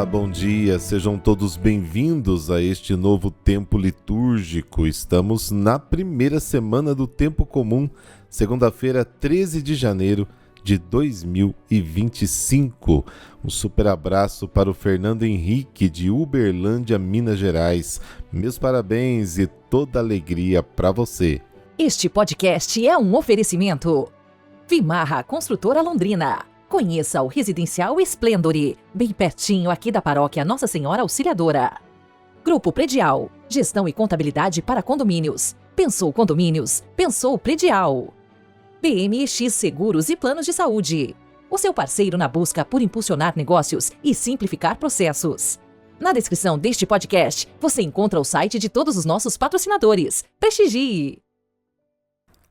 Olá, bom dia, sejam todos bem-vindos a este novo tempo litúrgico. Estamos na primeira semana do tempo comum, segunda-feira, 13 de janeiro de 2025. Um super abraço para o Fernando Henrique de Uberlândia, Minas Gerais. Meus parabéns e toda alegria para você. Este podcast é um oferecimento Vimarra Construtora Londrina. Conheça o Residencial Esplendore, bem pertinho aqui da paróquia Nossa Senhora Auxiliadora. Grupo Predial, gestão e contabilidade para condomínios. Pensou condomínios? Pensou Predial. BMX Seguros e Planos de Saúde. O seu parceiro na busca por impulsionar negócios e simplificar processos. Na descrição deste podcast, você encontra o site de todos os nossos patrocinadores. Prestigie!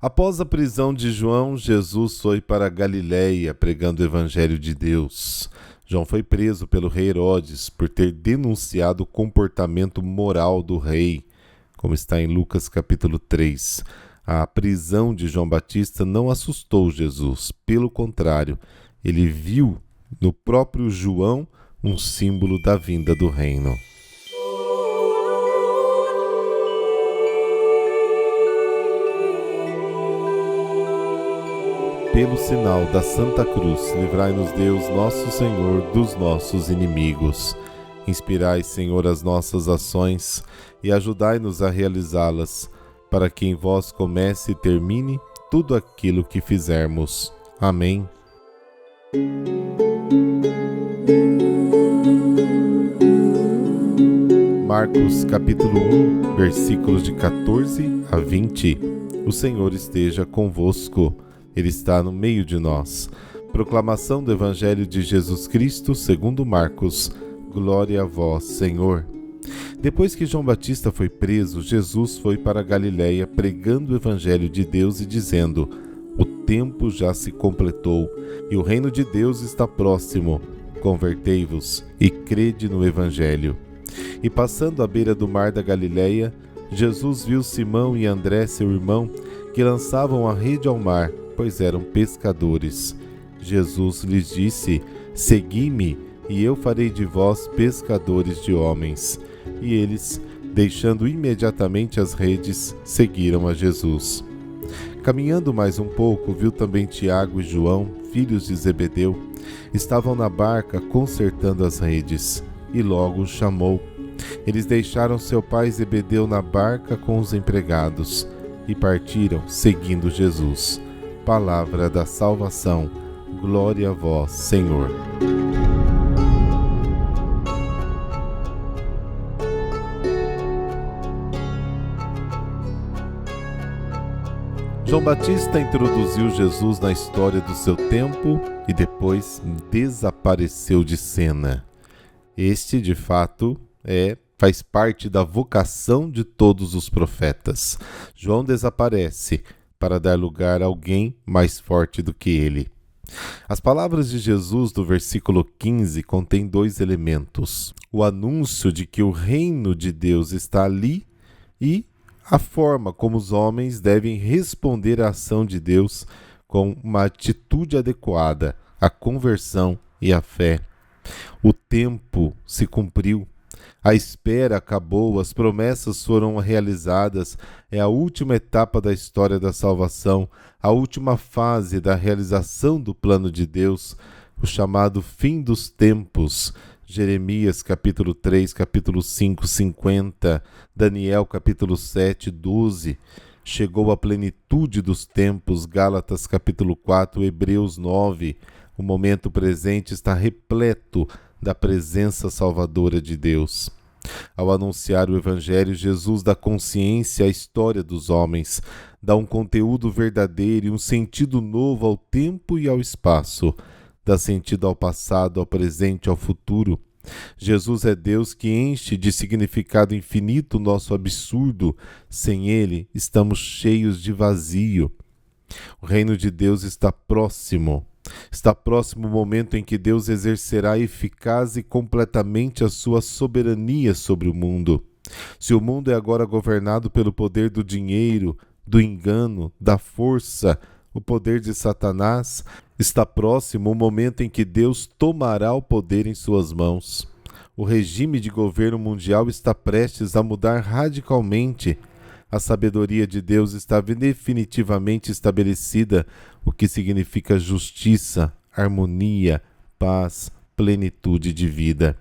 Após a prisão de João, Jesus foi para a Galiléia pregando o Evangelho de Deus. João foi preso pelo rei Herodes por ter denunciado o comportamento moral do rei, como está em Lucas capítulo 3. A prisão de João Batista não assustou Jesus, pelo contrário, ele viu no próprio João um símbolo da vinda do reino. Pelo sinal da Santa Cruz, livrai-nos Deus, nosso Senhor, dos nossos inimigos. Inspirai, Senhor, as nossas ações e ajudai-nos a realizá-las, para que em vós comece e termine tudo aquilo que fizermos. Amém. Marcos capítulo 1, versículos de 14 a 20. O Senhor esteja convosco. Ele está no meio de nós. Proclamação do Evangelho de Jesus Cristo segundo Marcos. Glória a vós, Senhor. Depois que João Batista foi preso, Jesus foi para a Galiléia pregando o Evangelho de Deus e dizendo: o tempo já se completou e o reino de Deus está próximo. Convertei-vos e crede no Evangelho. E passando à beira do mar da Galiléia, Jesus viu Simão e André, seu irmão, que lançavam a rede ao mar, pois eram pescadores. Jesus lhes disse: segui-me, e eu farei de vós pescadores de homens. E eles, deixando imediatamente as redes, seguiram a Jesus. Caminhando mais um pouco, viu também Tiago e João, filhos de Zebedeu. Estavam na barca consertando as redes, e logo os chamou. Eles deixaram seu pai Zebedeu na barca com os empregados, e partiram, seguindo Jesus. Palavra da salvação. Glória a vós, Senhor. João Batista introduziu Jesus na história do seu tempo e depois desapareceu de cena. Este, de fato, faz parte da vocação de todos os profetas. João desaparece para dar lugar a alguém mais forte do que ele. As palavras de Jesus do versículo 15 contêm dois elementos: o anúncio de que o reino de Deus está ali e a forma como os homens devem responder à ação de Deus com uma atitude adequada, a conversão e a fé. O tempo se cumpriu. A espera acabou, as promessas foram realizadas, é a última etapa da história da salvação, a última fase da realização do plano de Deus, o chamado fim dos tempos. Jeremias capítulo 3, capítulo 5, 50, Daniel capítulo 7, 12. Chegou a plenitude dos tempos, Gálatas capítulo 4, Hebreus 9. O momento presente está repleto da presença salvadora de Deus. Ao anunciar o Evangelho, Jesus dá consciência à história dos homens, dá um conteúdo verdadeiro e um sentido novo ao tempo e ao espaço, dá sentido ao passado, ao presente, ao futuro. Jesus é Deus que enche de significado infinito o nosso absurdo. Sem Ele, estamos cheios de vazio. O reino de Deus está próximo. Está próximo o momento em que Deus exercerá eficaz e completamente a sua soberania sobre o mundo. Se o mundo é agora governado pelo poder do dinheiro, do engano, da força, o poder de Satanás, está próximo o momento em que Deus tomará o poder em suas mãos. O regime de governo mundial está prestes a mudar radicalmente. A sabedoria de Deus está definitivamente estabelecida, o que significa justiça, harmonia, paz, plenitude de vida.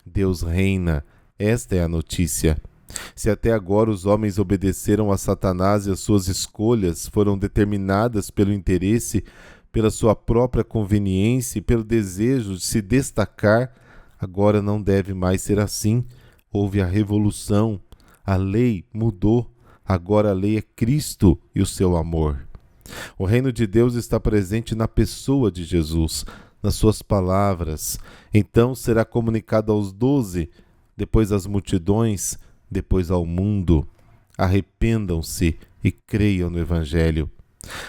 Deus reina. Esta é a notícia. Se até agora os homens obedeceram a Satanás e as suas escolhas foram determinadas pelo interesse, pela sua própria conveniência e pelo desejo de se destacar, agora não deve mais ser assim. Houve a revolução, a lei mudou, agora a lei é Cristo e o seu amor. O reino de Deus está presente na pessoa de Jesus, nas suas palavras. Então será comunicado aos 12, depois às multidões, depois ao mundo. Arrependam-se e creiam no Evangelho.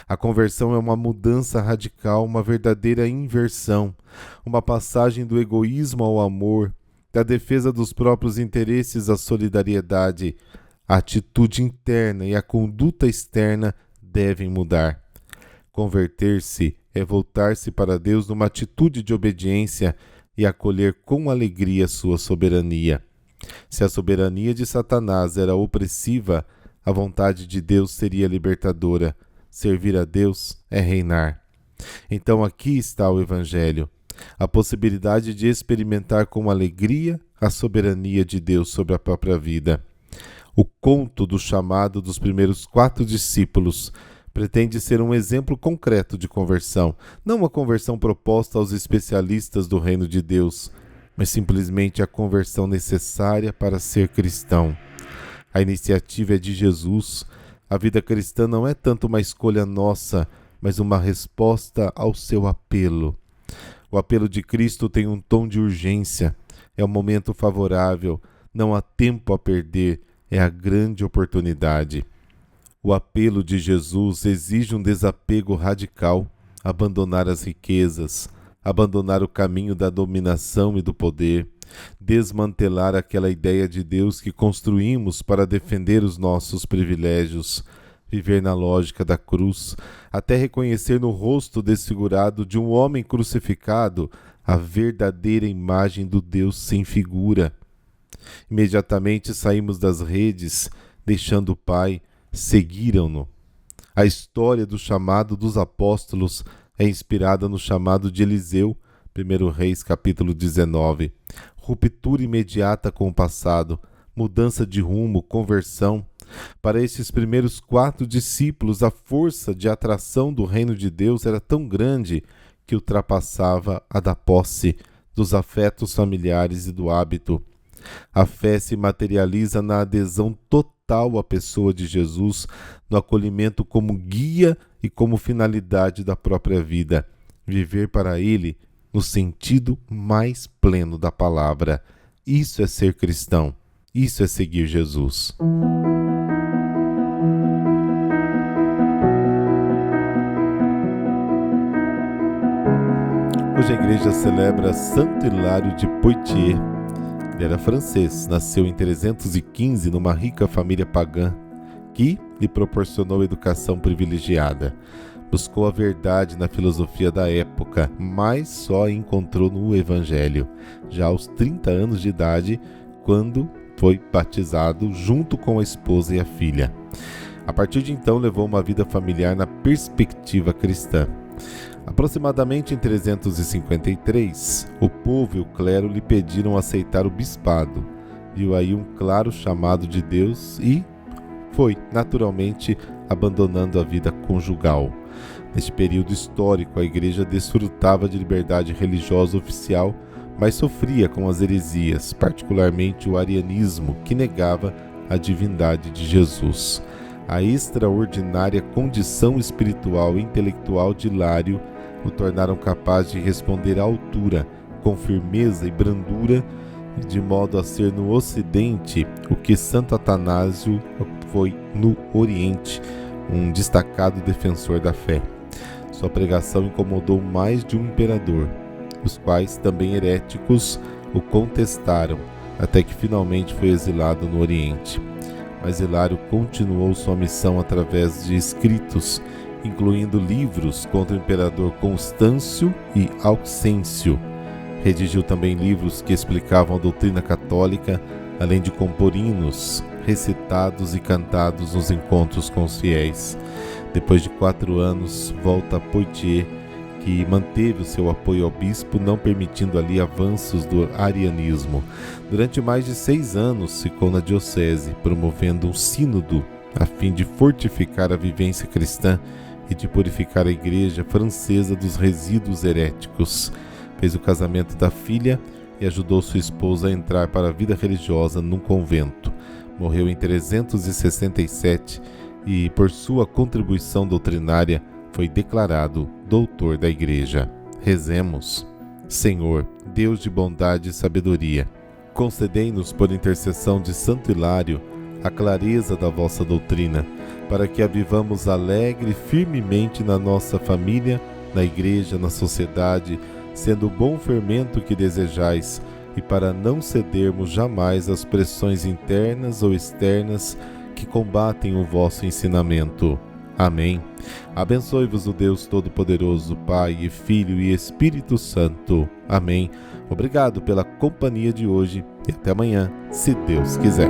A conversão é uma mudança radical, uma verdadeira inversão, uma passagem do egoísmo ao amor, da defesa dos próprios interesses à solidariedade. A atitude interna e a conduta externa devem mudar. Converter-se é voltar-se para Deus numa atitude de obediência e acolher com alegria sua soberania. Se a soberania de Satanás era opressiva, a vontade de Deus seria libertadora. Servir a Deus é reinar. Então aqui está o Evangelho, a possibilidade de experimentar com alegria a soberania de Deus sobre a própria vida. O conto do chamado dos primeiros 4 discípulos pretende ser um exemplo concreto de conversão, não uma conversão proposta aos especialistas do reino de Deus, mas simplesmente a conversão necessária para ser cristão. A iniciativa é de Jesus. A vida cristã não é tanto uma escolha nossa, mas uma resposta ao seu apelo. O apelo de Cristo tem um tom de urgência. É um momento favorável. Não há tempo a perder. É a grande oportunidade. O apelo de Jesus exige um desapego radical, abandonar as riquezas, abandonar o caminho da dominação e do poder, desmantelar aquela ideia de Deus que construímos para defender os nossos privilégios, viver na lógica da cruz, até reconhecer no rosto desfigurado de um homem crucificado a verdadeira imagem do Deus sem figura. Imediatamente saímos das redes, deixando o Pai, seguiram-no. A história do chamado dos apóstolos é inspirada no chamado de Eliseu, 1 Reis, capítulo 19. Ruptura imediata com o passado, mudança de rumo, conversão. Para esses primeiros 4 discípulos, a força de atração do reino de Deus era tão grande que ultrapassava a da posse, dos afetos familiares e do hábito. A fé se materializa na adesão total à pessoa de Jesus, no acolhimento como guia e como finalidade da própria vida. Viver para Ele no sentido mais pleno da palavra. Isso é ser cristão. Isso é seguir Jesus. Hoje a igreja celebra Santo Hilário de Poitiers. Ele era francês, nasceu em 315 numa rica família pagã que lhe proporcionou educação privilegiada. Buscou a verdade na filosofia da época, mas só a encontrou no Evangelho, já aos 30 anos de idade, quando foi batizado junto com a esposa e a filha. A partir de então levou uma vida familiar na perspectiva cristã. Aproximadamente em 353, o povo e o clero lhe pediram aceitar o bispado. Viu aí um claro chamado de Deus e foi, naturalmente, abandonando a vida conjugal. Neste período histórico, a igreja desfrutava de liberdade religiosa oficial, mas sofria com as heresias, particularmente o arianismo, que negava a divindade de Jesus. A extraordinária condição espiritual e intelectual de Hilário o tornaram capaz de responder à altura, com firmeza e brandura, de modo a ser no Ocidente o que Santo Atanásio foi no Oriente, um destacado defensor da fé. Sua pregação incomodou mais de um imperador, os quais, também heréticos, o contestaram, até que finalmente foi exilado no Oriente. Mas Hilário continuou sua missão através de escritos, incluindo livros contra o imperador Constâncio e Auxêncio. Redigiu também livros que explicavam a doutrina católica, além de compor hinos recitados e cantados nos encontros com os fiéis. Depois de 4 anos, volta a Poitiers, que manteve o seu apoio ao bispo, não permitindo ali avanços do arianismo. Durante mais de 6 anos ficou na diocese, promovendo um sínodo a fim de fortificar a vivência cristã e de purificar a igreja francesa dos resíduos heréticos. Fez o casamento da filha e ajudou sua esposa a entrar para a vida religiosa num convento. Morreu em 367 e, por sua contribuição doutrinária, foi declarado doutor da Igreja. Rezemos. Senhor, Deus de bondade e sabedoria, concedei-nos por intercessão de Santo Hilário a clareza da vossa doutrina, para que a vivamos alegre e firmemente na nossa família, na Igreja, na sociedade, sendo o bom fermento que desejais, e para não cedermos jamais às pressões internas ou externas que combatem o vosso ensinamento. Amém. Abençoe-vos o Deus Todo-Poderoso, Pai e Filho e Espírito Santo. Amém. Obrigado pela companhia de hoje e até amanhã, se Deus quiser.